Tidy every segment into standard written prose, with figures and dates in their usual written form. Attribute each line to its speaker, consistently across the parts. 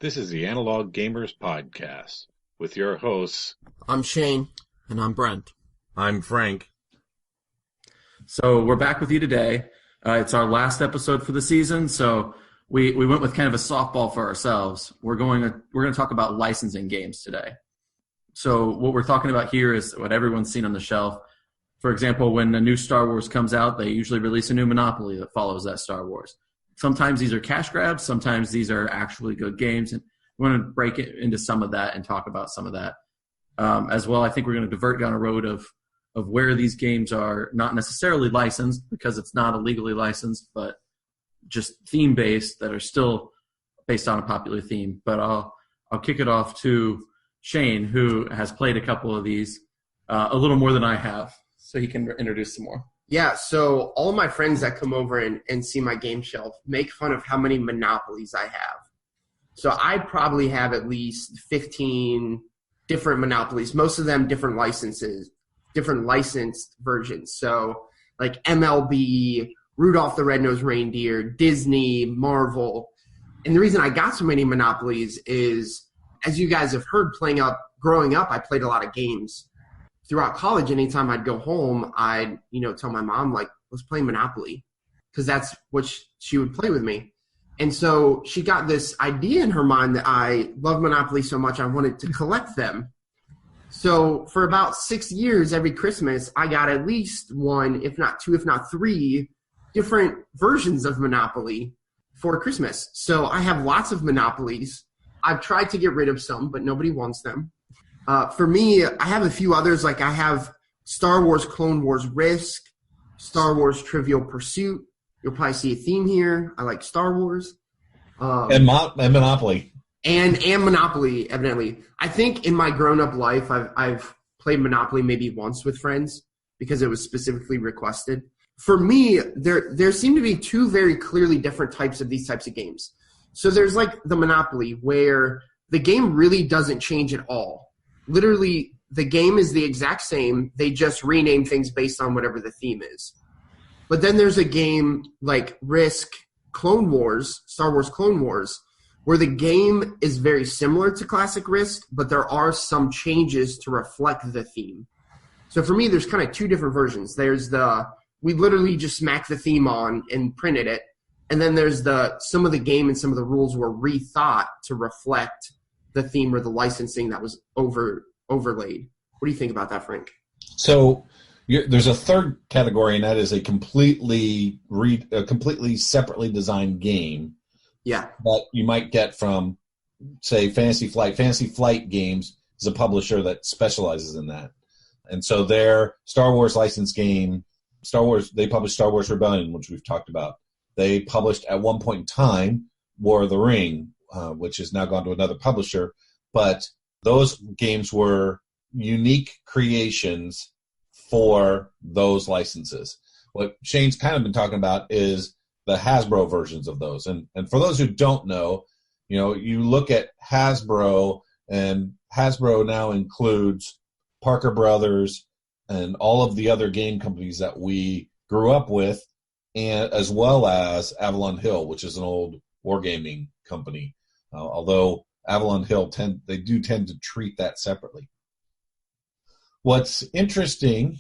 Speaker 1: This is the Analog Gamers Podcast with your hosts.
Speaker 2: I'm Shane.
Speaker 3: And I'm Brent.
Speaker 4: I'm Frank.
Speaker 3: So we're back with you today. It's our last episode for the season, so we went with kind of a softball for ourselves. We're going to talk about licensing games today. So what we're talking about here is what everyone's seen on the shelf. For example, when a new Star Wars comes out, they usually release a new Monopoly that follows that Star Wars. Sometimes these are cash grabs. Sometimes these are actually good games. And we want to break it into some of that and talk about some of that. As well, I think we're going to divert down a road of where these games are not necessarily licensed because it's not illegally licensed, but just theme-based that are still based on a popular theme. But I'll kick it off to Shane, who has played a couple of these, a little more than I have, so he can introduce some more.
Speaker 2: Yeah, so all of my friends that come over and see my game shelf make fun of how many Monopolies I have. So I probably have at least 15 different Monopolies, most of them different licenses, different licensed versions. So like MLB, Rudolph the Red-Nosed Reindeer, Disney, Marvel. And the reason I got so many Monopolies is, as you guys have heard, growing up, I played a lot of games. Throughout college, anytime I'd go home, I'd tell my mom, like, let's play Monopoly, because that's what she would play with me. And so she got this idea in her mind that I love Monopoly so much I wanted to collect them. So for about 6 years, every Christmas, I got at least one, if not two, if not three, different versions of Monopoly for Christmas. So I have lots of Monopolies. I've tried to get rid of some, but nobody wants them. For me, I have a few others. Like I have Star Wars Clone Wars Risk, Star Wars Trivial Pursuit. You'll probably see a theme here. I like Star Wars.
Speaker 4: And Monopoly.
Speaker 2: And Monopoly, evidently. I think in my grown-up life, I've played Monopoly maybe once with friends because it was specifically requested. For me, there seem to be two very clearly different types of these types of games. So there's like the Monopoly where the game really doesn't change at all. Literally, the game is the exact same. They just rename things based on whatever the theme is. But then there's a game like Risk, Clone Wars, Star Wars Clone Wars, where the game is very similar to classic Risk, but there are some changes to reflect the theme. So for me, there's kind of two different versions. There's we literally just smacked the theme on and printed it. And then there's some of the game and some of the rules were rethought to reflect the theme or the licensing that was overlaid. What do you think about that, Frank?
Speaker 4: So there's a third category, and that is a completely separately designed game.
Speaker 2: Yeah.
Speaker 4: That you might get from, say, Fantasy Flight. Fantasy Flight Games is a publisher that specializes in that. And so their Star Wars licensed game, they published Star Wars Rebellion, which we've talked about. They published at one point in time War of the Ring, which has now gone to another publisher. But those games were unique creations for those licenses. What Shane's kind of been talking about is the Hasbro versions of those. And for those who don't know, you look at Hasbro, and Hasbro now includes Parker Brothers and all of the other game companies that we grew up with, and as well as Avalon Hill, which is an old wargaming company. Although Avalon Hill tend to treat that separately. What's interesting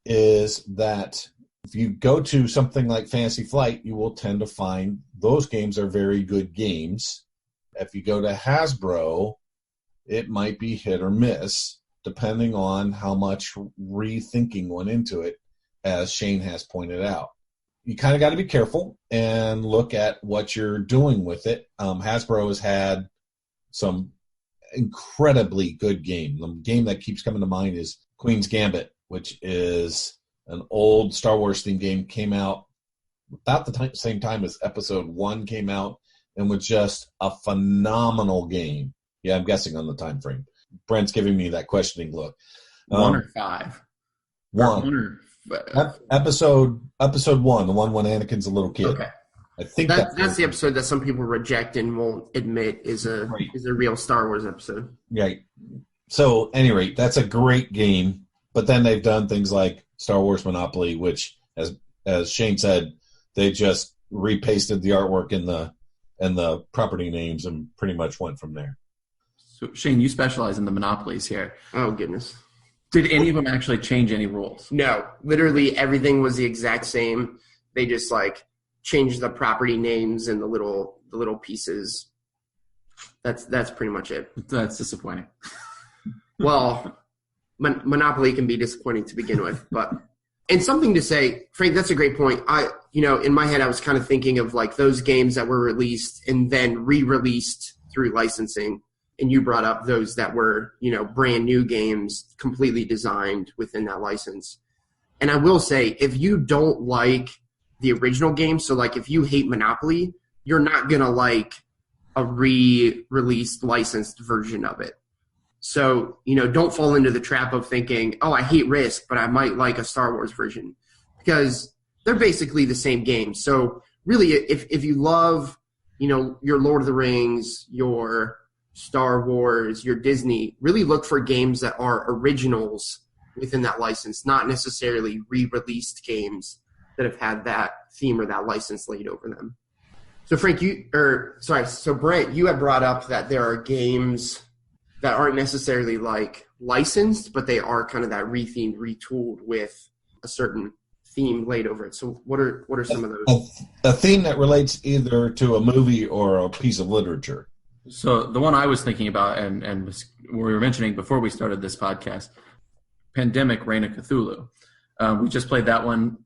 Speaker 4: is that if you go to something like Fantasy Flight, you will tend to find those games are very good games. If you go to Hasbro, it might be hit or miss, depending on how much rethinking went into it, as Shane has pointed out. You kind of got to be careful and look at what you're doing with it. Hasbro has had some incredibly good game. The game that keeps coming to mind is Queen's Gambit, which is an old Star Wars themed game, came out about the same time as Episode 1 came out, and was just a phenomenal game. Yeah, I'm guessing on the time frame. Brent's giving me that questioning look.
Speaker 3: 1 or 5?
Speaker 4: One. Episode 1, the one when Anakin's a little kid.
Speaker 2: Okay.
Speaker 4: I think
Speaker 2: that's the episode that some people reject and won't admit is a real Star Wars episode.
Speaker 4: Right. So, at any rate, that's a great game. But then they've done things like Star Wars Monopoly, which, as Shane said, they just repasted the artwork in the and the property names and pretty much went from there.
Speaker 3: So Shane, you specialize in the monopolies here.
Speaker 2: Oh, goodness.
Speaker 3: Did any of them actually change any rules?
Speaker 2: No, literally everything was the exact same. They just like changed the property names and the little pieces. That's pretty much it.
Speaker 3: That's disappointing.
Speaker 2: Well, Monopoly can be disappointing to begin with, but and something to say, Frank, that's a great point. In my head I was kind of thinking of like those games that were released and then re-released through licensing. And you brought up those that were, brand new games completely designed within that license. And I will say, if you don't like the original game, so like if you hate Monopoly, you're not going to like a re-released licensed version of it. So, don't fall into the trap of thinking, oh, I hate Risk, but I might like a Star Wars version. Because they're basically the same game. So really, if you love, your Lord of the Rings, your Star Wars, your Disney, really look for games that are originals within that license, not necessarily re-released games that have had that theme or that license laid over them. So Frank, so Brent, you had brought up that there are games that aren't necessarily like licensed, but they are kind of that rethemed, retooled with a certain theme laid over it. So what are some of those?
Speaker 4: A theme that relates either to a movie or a piece of literature.
Speaker 3: So the one I was thinking about and we were mentioning before we started this podcast, Pandemic: Reign of Cthulhu. We just played that one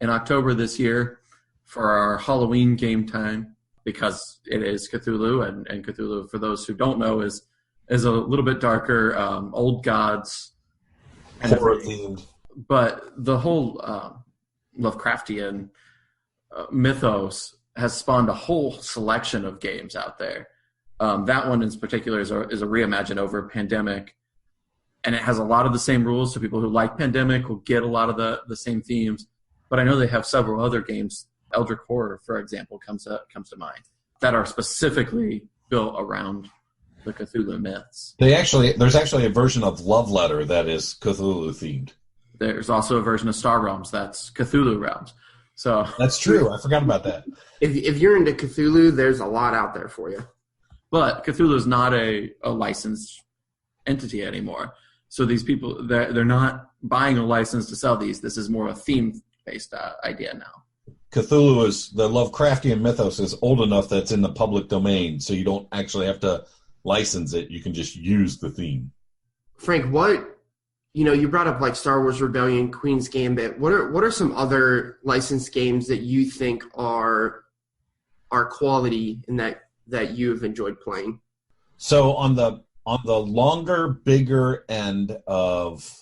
Speaker 3: in October this year for our Halloween game time because it is Cthulhu, and Cthulhu, for those who don't know, is a little bit darker, old gods.
Speaker 4: Horror themed.
Speaker 3: But the whole Lovecraftian mythos has spawned a whole selection of games out there. That one in particular is a reimagine over Pandemic, and it has a lot of the same rules. So people who like Pandemic will get a lot of the same themes. But I know they have several other games. Eldritch Horror, for example, comes to mind that are specifically built around the Cthulhu myths.
Speaker 4: There's actually a version of Love Letter that is Cthulhu themed.
Speaker 3: There's also a version of Star Realms that's Cthulhu Realms. So
Speaker 4: that's true. I forgot about that.
Speaker 2: If you're into Cthulhu, there's a lot out there for you.
Speaker 3: But Cthulhu is not a licensed entity anymore. So these people, they're not buying a license to sell these. This is more a theme-based idea now.
Speaker 4: Cthulhu the Lovecraftian mythos is old enough that it's in the public domain, so you don't actually have to license it. You can just use the theme.
Speaker 2: Frank, you brought up like Star Wars Rebellion, Queen's Gambit. What are some other licensed games that you think are quality and that you've enjoyed playing?
Speaker 4: So on the longer, bigger end of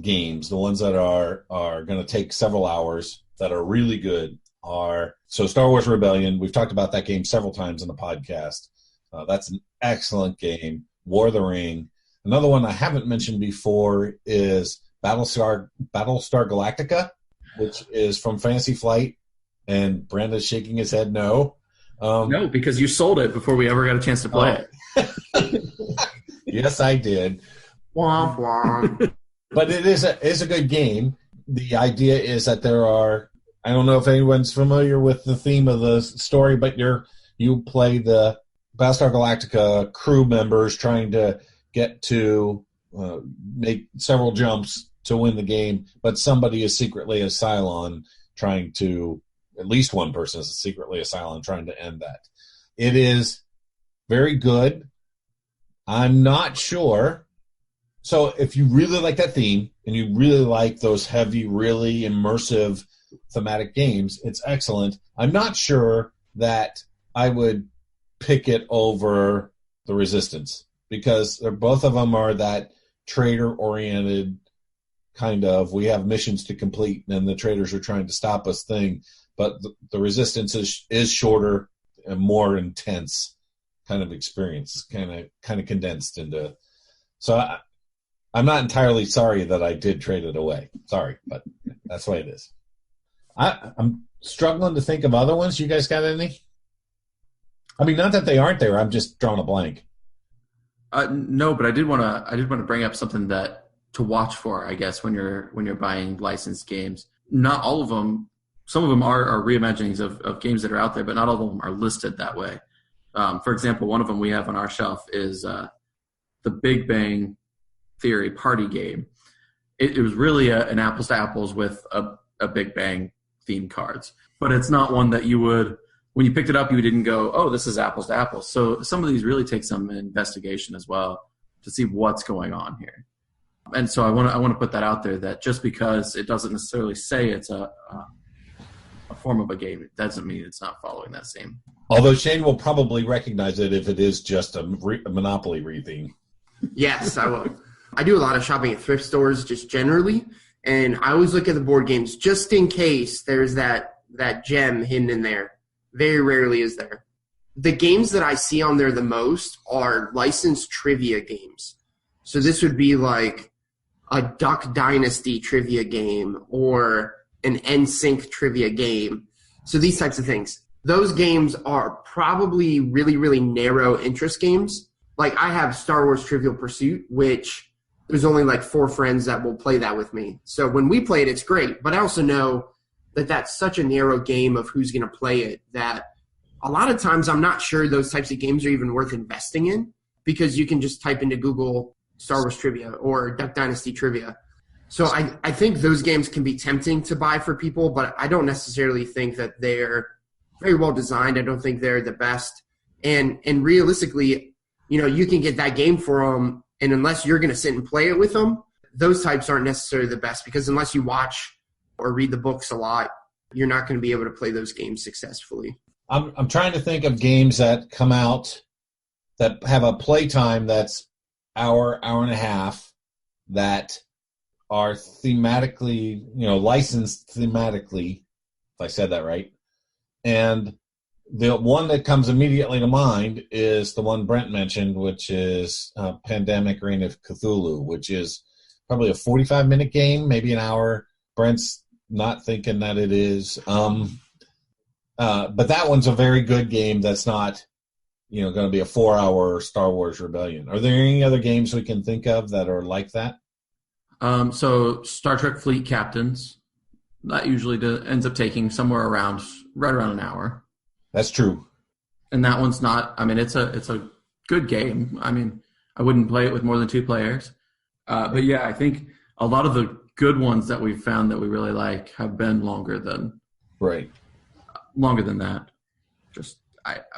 Speaker 4: games, the ones that are going to take several hours that are really good are Star Wars Rebellion. We've talked about that game several times in the podcast. That's an excellent game. War of the Ring. Another one I haven't mentioned before is Battlestar Galactica, which is from Fantasy Flight, and Brandon's shaking his head no.
Speaker 3: No, because you sold it before we ever got a chance to play it.
Speaker 4: Yes, I did.
Speaker 2: Womp womp.
Speaker 4: But it is a good game. The idea is that there are, I don't know if anyone's familiar with the theme of the story, but you play the Battlestar Galactica crew members trying to get to make several jumps to win the game, but somebody is secretly a Cylon trying to, at least one person is secretly a Cylon trying to end that. It is very good. I'm not sure. So if you really like that theme and you really like those heavy, really immersive thematic games, it's excellent. I'm not sure that I would pick it over the Resistance because both of them are that trader-oriented kind of, we have missions to complete and the traders are trying to stop us thing. But the Resistance is shorter and more intense kind of experience, kind of condensed into. So I'm not entirely sorry that I did trade it away. Sorry, but that's the way it is. I'm struggling to think of other ones. You guys got any? I mean, not that they aren't there. I'm just drawing a blank.
Speaker 3: No, but I did want to bring up something that to watch for, I guess, when you're buying licensed games. Not all of them some of them are reimaginings of games that are out there, but not all of them are listed that way. For example, one of them we have on our shelf is the Big Bang Theory party game. It was really an apples to apples with a Big Bang themed cards, but it's not one that you would, when you picked it up, you didn't go, oh, this is apples to apples. So some of these really take some investigation as well to see what's going on here. And so I want to put that out there, that just because it doesn't necessarily say it's a form of a game, it doesn't mean it's not following that same.
Speaker 4: Although Shane will probably recognize it if it is just a Monopoly retheme.
Speaker 2: Yes, I will. I do a lot of shopping at thrift stores just generally, and I always look at the board games just in case there's that gem hidden in there. Very rarely is there. The games that I see on there the most are licensed trivia games. So this would be like a Duck Dynasty trivia game or an NSYNC trivia game. So these types of things. Those games are probably really, really narrow interest games. Like I have Star Wars Trivial Pursuit, which there's only like 4 friends that will play that with me. So when we play it, it's great. But I also know that that's such a narrow game of who's going to play it that a lot of times I'm not sure those types of games are even worth investing in, because you can just type into Google Star Wars Trivia or Duck Dynasty Trivia. So I think those games can be tempting to buy for people, but I don't necessarily think that they're very well designed. I don't think they're the best. And realistically, you can get that game for them, and unless you're going to sit and play it with them, those types aren't necessarily the best, because unless you watch or read the books a lot, you're not going to be able to play those games successfully.
Speaker 4: I'm trying to think of games that come out that have a playtime that's hour and a half, that are thematically, licensed thematically, if I said that right. And the one that comes immediately to mind is the one Brent mentioned, which is Pandemic Reign of Cthulhu, which is probably a 45-minute game, maybe an hour. Brent's not thinking that it is. But that one's a very good game that's not, going to be a 4-hour Star Wars Rebellion. Are there any other games we can think of that are like that?
Speaker 3: So Star Trek Fleet Captains, that usually ends up taking somewhere right around an hour.
Speaker 4: That's true.
Speaker 3: And that one's not, it's a good game. I wouldn't play it with more than 2 players. But yeah, I think a lot of the good ones that we've found that we really like have been longer than that.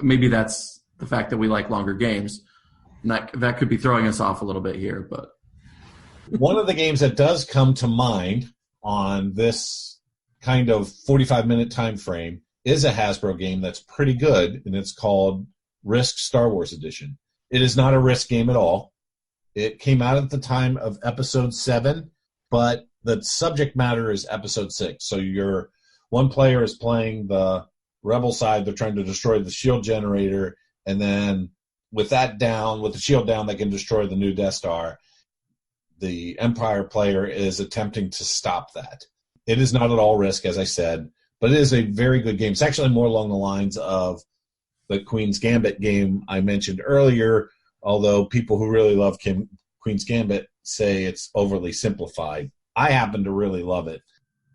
Speaker 3: Maybe that's the fact that we like longer games. And that could be throwing us off a little bit here, but
Speaker 4: one of the games that does come to mind on this kind of 45-minute time frame is a Hasbro game that's pretty good, and it's called Risk Star Wars Edition. It is not a Risk game at all. It came out at the time of Episode 7, but the subject matter is Episode 6. So one player is playing the Rebel side. They're trying to destroy the shield generator, and then with the shield down, they can destroy the new Death Star. The Empire player is attempting to stop that. It is not at all Risk, as I said, but it is a very good game. It's actually more along the lines of the Queen's Gambit game I mentioned earlier, although people who really love Queen's Gambit say it's overly simplified. I happen to really love it.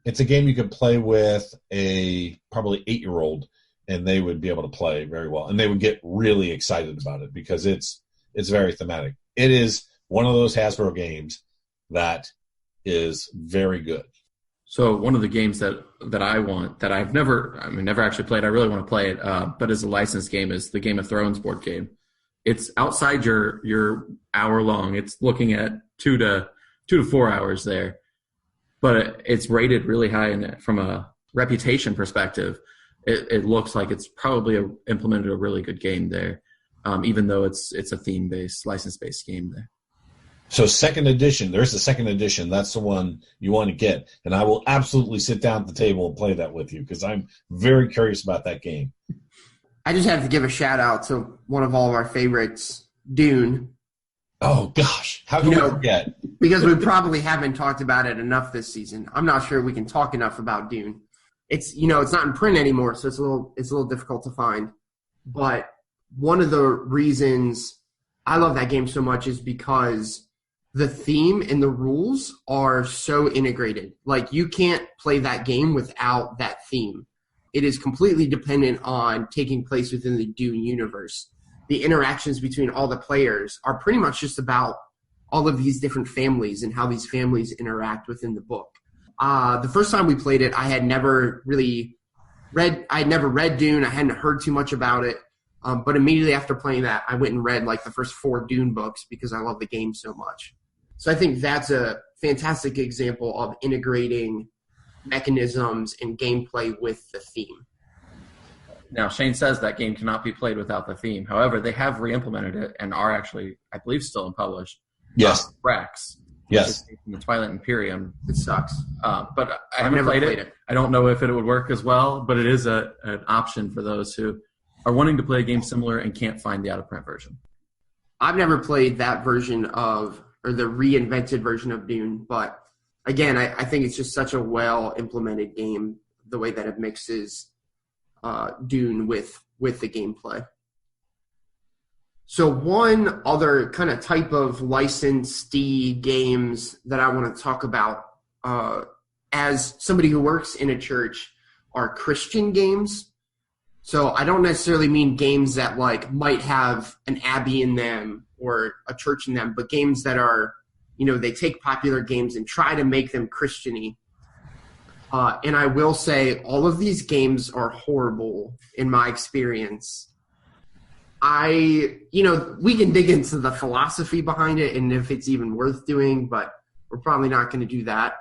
Speaker 4: It's a game you could play with a probably 8-year-old, and they would be able to play very well. And they would get really excited about it because it's very thematic. It is one of those Hasbro games that is very good.
Speaker 3: So one of the games that I want, that I've never actually played, I really want to play it, but as a licensed game, is the Game of Thrones board game. It's outside your hour long. It's looking at 2 to 4 hours there, but it's rated really high, and from a reputation perspective, it looks like it's probably implemented a really good game there, even though it's a theme-based, license-based game there.
Speaker 4: So second edition, there's the second edition. That's the one you want to get. And I will absolutely sit down at the table and play that with you because I'm very curious about that game.
Speaker 2: I just have to give a shout out to one of all of our favorites, Dune.
Speaker 4: Oh, gosh. How can we forget?
Speaker 2: Because we probably haven't talked about it enough this season. I'm not sure we can talk enough about Dune. It's not in print anymore, so it's a little difficult to find. But one of the reasons I love that game so much is because the theme and the rules are so integrated. Like, you can't play that game without that theme. It is completely dependent on taking place within the Dune universe. The interactions between all the players are pretty much just about all of these different families and how these families interact within the book. The first time we played it, I had never read Dune. I hadn't heard too much about it. But immediately after playing that, I went and read like the first 4 Dune books because I love the game so much. So I think that's a fantastic example of integrating mechanisms and gameplay with the theme.
Speaker 3: Now, Shane says that game cannot be played without the theme. However, they have re-implemented it and are actually, I believe, still unpublished.
Speaker 4: Yes.
Speaker 3: Rex.
Speaker 4: Yes.
Speaker 3: From the Twilight Imperium.
Speaker 2: It sucks.
Speaker 3: But I haven't played it. I don't know if it would work as well, but it is an option for those who are wanting to play a game similar and can't find the out-of-print version.
Speaker 2: I've never played that version or the reinvented version of Dune, but again, I think it's just such a well-implemented game, the way that it mixes Dune with the gameplay. So one other kind of type of licensee games that I want to talk about as somebody who works in a church are Christian games. So I don't necessarily mean games that like might have an abbey in them or a church in them, but games that are, they take popular games and try to make them Christian-y. And I will say all of these games are horrible in my experience. We can dig into the philosophy behind it and if it's even worth doing, but we're probably not going to do that.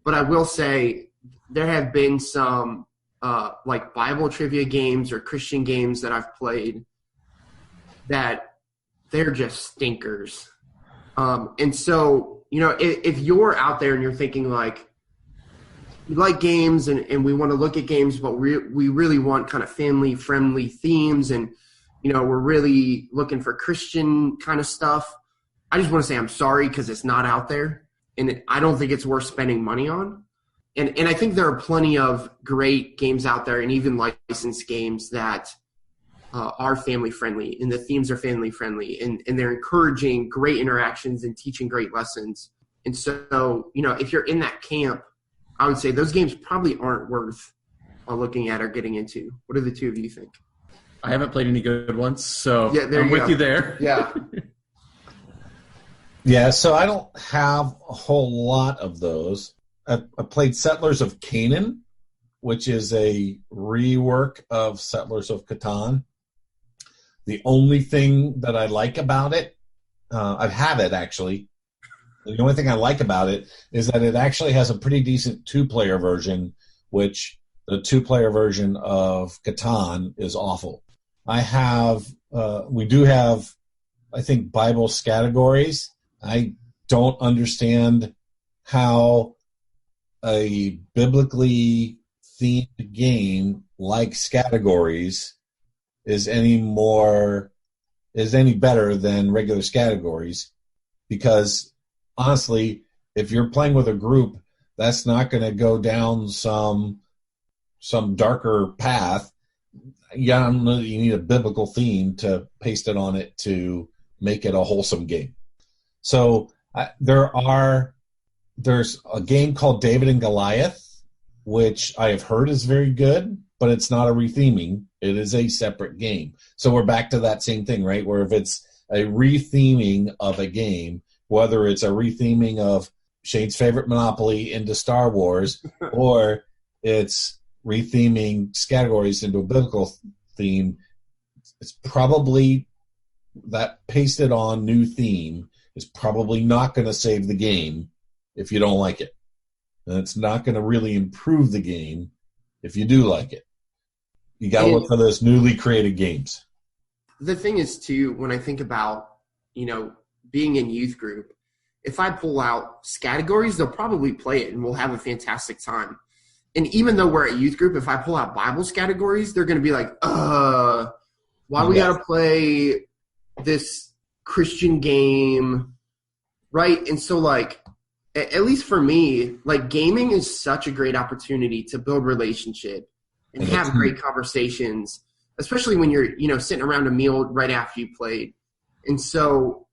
Speaker 2: But I will say there have been some like Bible trivia games or Christian games that I've played that they're just stinkers. And so, if you're out there and you're thinking like, we like games and we want to look at games, but we really want kind of family-friendly themes and, we're really looking for Christian kind of stuff, I just want to say I'm sorry because it's not out there. And I don't think it's worth spending money on. And I think there are plenty of great games out there and even licensed games that are family-friendly and the themes are family-friendly and they're encouraging great interactions and teaching great lessons. And so, if you're in that camp, I would say those games probably aren't worth looking at or getting into. What do the two of you think?
Speaker 3: I haven't played any good ones, so
Speaker 2: yeah,
Speaker 3: I'm with you there.
Speaker 2: Yeah.
Speaker 4: Yeah, so I don't have a whole lot of those. I played Settlers of Canaan, which is a rework of Settlers of Catan. The only thing that I like about it, I've had it actually. The only thing I like about it is that it actually has a pretty decent 2-player version, which the 2-player version of Catan is awful. We do have, I think, Bible categories. I don't understand how a biblically themed game like categories is any better than regular categories, because honestly, if you're playing with a group, that's not going to go down some darker path. Yeah, I don't know that you need a biblical theme to paste it on it to make it a wholesome game. So there's a game called David and Goliath, which I have heard is very good, but it's not a retheming. It is a separate game. So we're back to that same thing, right? Where if it's a retheming of a game, whether it's a retheming of Shane's favorite Monopoly into Star Wars, or it's retheming categories into a biblical theme, it's probably that pasted on new theme is probably not going to save the game if you don't like it. And it's not going to really improve the game if you do like it. You got to look for those newly created games.
Speaker 2: The thing is, too, when I think about, being in youth group, if I pull out categories, they'll probably play it and we'll have a fantastic time. And even though we're at youth group, if I pull out Bibles categories, they're going to be like, why we got to play this Christian game, right? And so, like, at least for me, like, gaming is such a great opportunity to build relationship and have great conversations, especially when you're, sitting around a meal right after you played. And so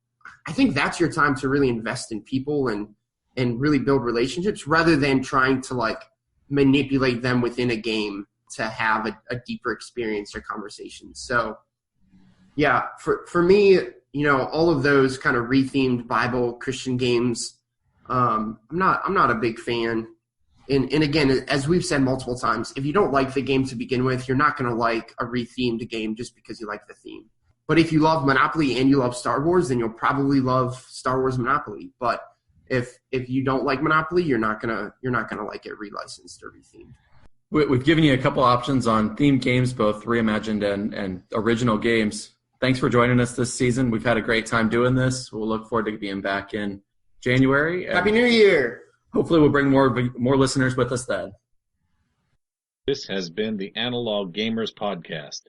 Speaker 2: I think that's your time to really invest in people and really build relationships rather than trying to like manipulate them within a game to have a deeper experience or conversation. So yeah, for me, all of those kind of rethemed Bible Christian games, I'm not a big fan. And again, as we've said multiple times, if you don't like the game to begin with, you're not going to like a rethemed game just because you like the theme. But if you love Monopoly and you love Star Wars, then you'll probably love Star Wars Monopoly. But if you don't like Monopoly, you're not gonna like it relicensed or rethemed.
Speaker 3: We've given you a couple options on themed games, both reimagined and original games. Thanks for joining us this season. We've had a great time doing this. We'll look forward to being back in January.
Speaker 2: Happy New Year!
Speaker 3: Hopefully we'll bring more listeners with us then.
Speaker 1: This has been the Analog Gamers Podcast.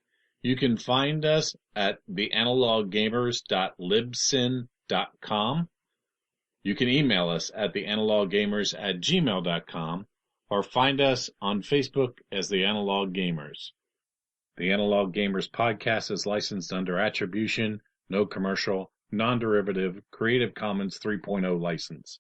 Speaker 1: You can find us at theanaloggamers.libsyn.com. You can email us at theanaloggamers@gmail.com or find us on Facebook as The Analog Gamers. The Analog Gamers Podcast is licensed under Attribution, No Commercial, Non-Derivative, Creative Commons 3.0 license.